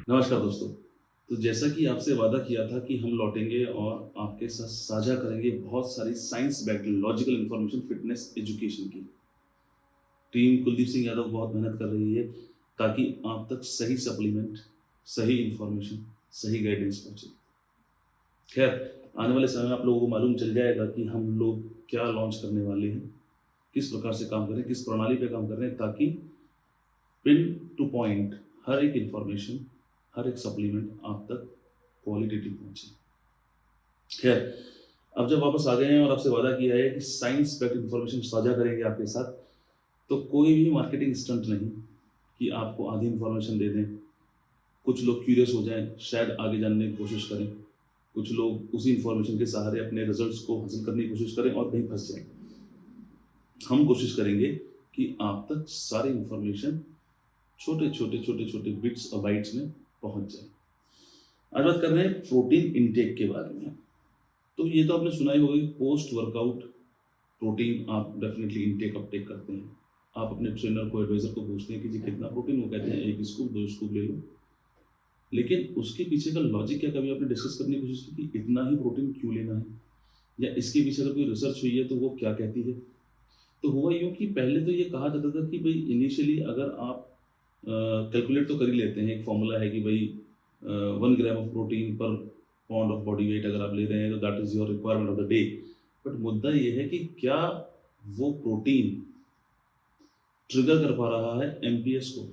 नमस्कार दोस्तों। तो जैसा कि आपसे वादा किया था कि हम लौटेंगे और आपके साथ साझा करेंगे बहुत सारी science backed logical information fitness education की। टीम कुलदीप सिंह यादव बहुत मेहनत कर रही है ताकि आप तक सही सप्लीमेंट, सही इन्फॉर्मेशन, सही गाइडेंस पहुंचे। खैर, आने वाले समय में आप लोगों को मालूम चल जाएगा कि हम लोग क्या लॉन्च करने वाले हैं, किस प्रकार से काम कर रहे हैं, किस प्रणाली पे काम कर रहे हैं, ताकि पिन टू पॉइंट हर एक इन्फॉर्मेशन, हर एक सप्लीमेंट आप तक क्वालिटेटिव पहुंचे। खैर, अब जब वापस आ गए हैं और आपसे वादा किया है कि साइंस बैक्ड इन्फॉर्मेशन साझा करेंगे आपके साथ, तो कोई भी मार्केटिंग स्टंट नहीं कि आपको आधी इन्फॉर्मेशन दे दें, कुछ लोग क्यूरियस हो जाएं, शायद आगे जानने की कोशिश करें, कुछ लोग उसी इन्फॉर्मेशन के सहारे अपने रिजल्ट्स को हासिल करने की कोशिश करें और कहीं फंस जाएं। हम कोशिश करेंगे कि आप तक सारी इन्फॉर्मेशन छोटे छोटे छोटे छोटे बिट्स और बाइट्स में पहुंच जाए। आज बात कर रहे हैं प्रोटीन इंटेक के बारे में। तो ये तो आपने सुना ही होगा कि पोस्ट वर्कआउट प्रोटीन आप डेफिनेटली इनटेक अपटेक करते हैं। आप अपने ट्रेनर को, एडवाइजर को पूछते हैं कि जी कितना प्रोटीन, वो कहते हैं 1 स्कूप 2 स्कूप ले लो। लेकिन उसके पीछे का लॉजिक क्या कभी आपने डिस्कस करने की कोशिश की कि इतना ही प्रोटीन क्यों लेना है, या इसके पीछे अगर कोई रिसर्च हुई है तो वो क्या कहती है। तो हुआ यूँ कि पहले तो ये कहा जाता था कि भाई इनिशियली अगर आप कैलकुलेट तो कर ही लेते हैं, एक फॉर्मूला है कि भाई 1 ग्राम ऑफ प्रोटीन पर पाउंड ऑफ बॉडी वेट अगर आप ले रहे हैं तो that is your requirement of the day. But मुद्दा ये है कि क्या वो प्रोटीन ट्रिगर कर पा रहा है एमपीएस को,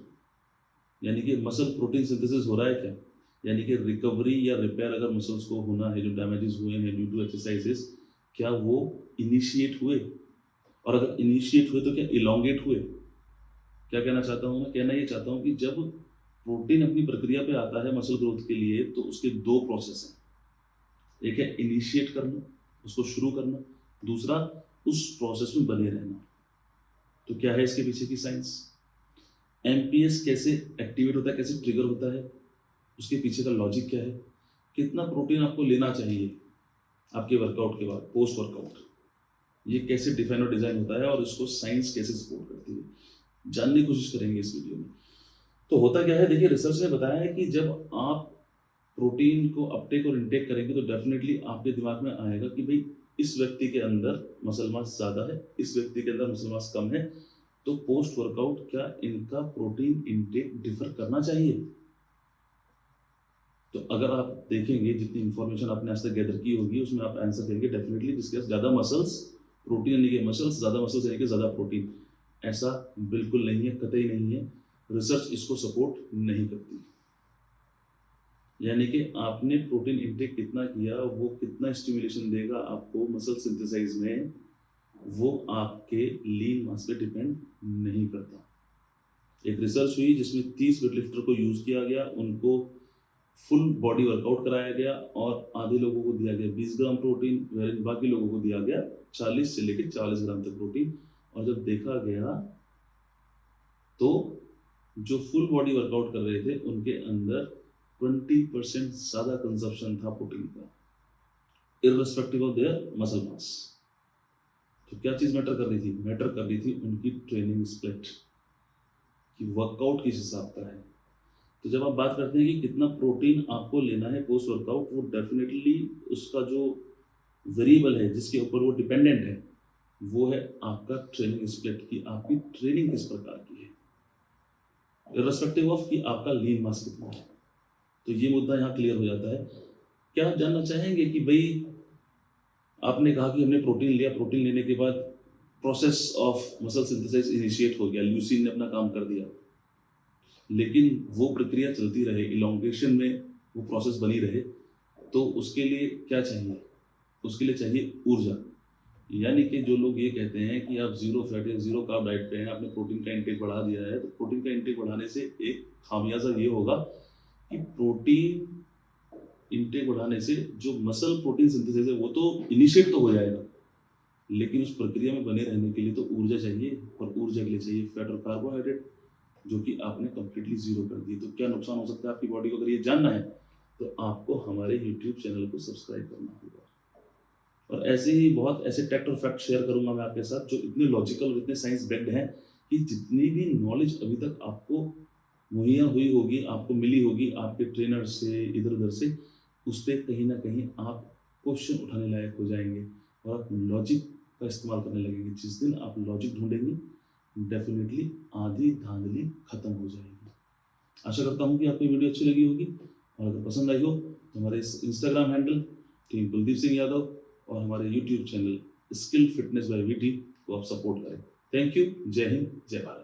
यानी कि मसल प्रोटीन सिंथेसिस हो रहा है क्या, यानी कि रिकवरी या रिपेयर अगर मसल्स को होना है, जो डैमेजेस हुए हैं ड्यू टू एक्सरसाइजेस, क्या वो इनिशिएट हुए, और अगर इनिशिएट हुए तो क्या इलोंगेट हुए। क्या कहना चाहता हूँ मैं, कहना ये चाहता हूँ कि जब प्रोटीन अपनी प्रक्रिया पे आता है मसल ग्रोथ के लिए तो उसके 2 प्रोसेस हैं। एक है इनिशिएट करना, उसको शुरू करना, दूसरा उस प्रोसेस में बने रहना। तो क्या है इसके पीछे की साइंस, एमपीएस कैसे एक्टिवेट होता है, कैसे ट्रिगर होता है, उसके पीछे का लॉजिक क्या है, कितना प्रोटीन आपको लेना चाहिए आपके वर्कआउट के बाद, पोस्ट वर्कआउट, ये कैसे डिफाइन और डिज़ाइन होता है और इसको साइंस कैसे सपोर्ट करती है, जानने की कोशिश करेंगे इस वीडियो में। तो होता क्या है, देखिए रिसर्च ने बताया है कि जब आप प्रोटीन को अपटेक और इनटेक करेंगे तो डेफिनेटली आपके दिमाग में आएगा कि भाई इस व्यक्ति के अंदर मसल मास ज़्यादा है, इस व्यक्ति के अंदर मसल मास कम है, तो पोस्ट वर्कआउट क्या इनका प्रोटीन इनटेक डिफर करना चाहिए। तो अगर आप देखेंगे जितनी इन्फॉर्मेशन आपने आज तक गैदर की होगी उसमें आप आंसर देंगे डेफिनेटली जिसके पास ज़्यादा मसल्स, प्रोटीन यानी कि मसल्स, ज़्यादा मसल्स यानी कि ज़्यादा प्रोटीन। ऐसा बिल्कुल नहीं है, कतई नहीं है, रिसर्च इसको सपोर्ट नहीं करती। यानी कि आपने प्रोटीन इंटेक कितना किया, वो कितना स्टिमुलेशन देगा आपको मसल सिंथेसाइज में, वो आपके लीन मास पे डिपेंड नहीं करता। एक रिसर्च हुई जिसमें 30 वेटलिफ्टर को यूज़ किया गया, उनको फुल बॉडी वर्कआउट कराया गया और आधे लोगों को दिया गया 20 ग्राम प्रोटीन, वैसे बाकी लोगों को दिया गया 40 से लेकर 40 ग्राम तक प्रोटीन। और जब देखा गया तो जो फुल बॉडी वर्कआउट कर रहे थे उनके अंदर 20% ज़्यादा कंजप्शन था प्रोटीन का, irrespective of their muscle mass. तो क्या चीज़ मैटर कर रही थी, मैटर कर रही थी उनकी ट्रेनिंग स्प्लिट, कि वर्कआउट किस हिसाब का है। तो जब आप बात करते हैं कि कितना प्रोटीन आपको लेना है पोस्ट वर्कआउट, वो डेफिनेटली उसका जो वेरिएबल है जिसके ऊपर वो डिपेंडेंट है वो है आपका ट्रेनिंग स्प्लिट, की आपकी ट्रेनिंग किस प्रकार की है, इररिस्पेक्टिव ऑफ कि आपका लीन मास कितना है। तो ये मुद्दा यहाँ क्लियर हो जाता है। क्या आप जानना चाहेंगे कि भाई आपने कहा कि हमने प्रोटीन लिया, प्रोटीन लेने के बाद process of muscle synthesize initiate हो गया, ल्यूसीन ने अपना काम कर दिया, लेकिन वो प्रक्रिया चलती रहे, इलोंगेशन में वो प्रोसेस बनी रहे, तो उसके लिए क्या चाहिए, उसके लिए चाहिए ऊर्जा। यानी कि जो लोग ये कहते हैं कि आप जीरो फैट या जीरो कार्ब डाइट पे हैं, आपने प्रोटीन का इंटेक बढ़ा दिया है, तो प्रोटीन का इंटेक बढ़ाने से एक खामियाजा ये होगा कि प्रोटीन इंटेक बढ़ाने से जो मसल प्रोटीन सिंथेसिस है वो तो इनिशिएट तो हो जाएगा, लेकिन उस प्रक्रिया में बने रहने के लिए तो ऊर्जा चाहिए, और ऊर्जा के लिए चाहिए फैट और कार्बोहाइड्रेट, जो कि आपने कंप्लीटली जीरो कर दी। तो क्या नुकसान हो सकता है आपकी बॉडी को, अगर ये जानना है तो आपको हमारे यूट्यूब चैनल को सब्सक्राइब करना होगा। और ऐसे ही बहुत ऐसे फैक्ट और फैक्ट शेयर करूंगा मैं आपके साथ जो इतने लॉजिकल और इतने साइंस बैक्ड हैं कि जितनी भी नॉलेज अभी तक आपको मुहैया हुई होगी, आपको मिली होगी आपके ट्रेनर से, इधर-उधर से, उस पे कहीं न कहीं आप क्वेश्चन उठाने लायक हो जाएँगे और आप लॉजिक का इस्तेमाल करने लगेंगे। जिस दिन आप लॉजिक ढूँढेंगे, डेफ़िनिटली आधी धांधली खत्म हो जाएगी। आशा करता हूँ कि आपको ये वीडियो अच्छी लगी होगी और अगर पसंद आई हो तो हमारे इस Instagram handle team Kuldeep Singh Yadav और हमारे YouTube channel skill fitness by VT को आप सपोर्ट करें। Thank you. जय हिंद, जय भारत।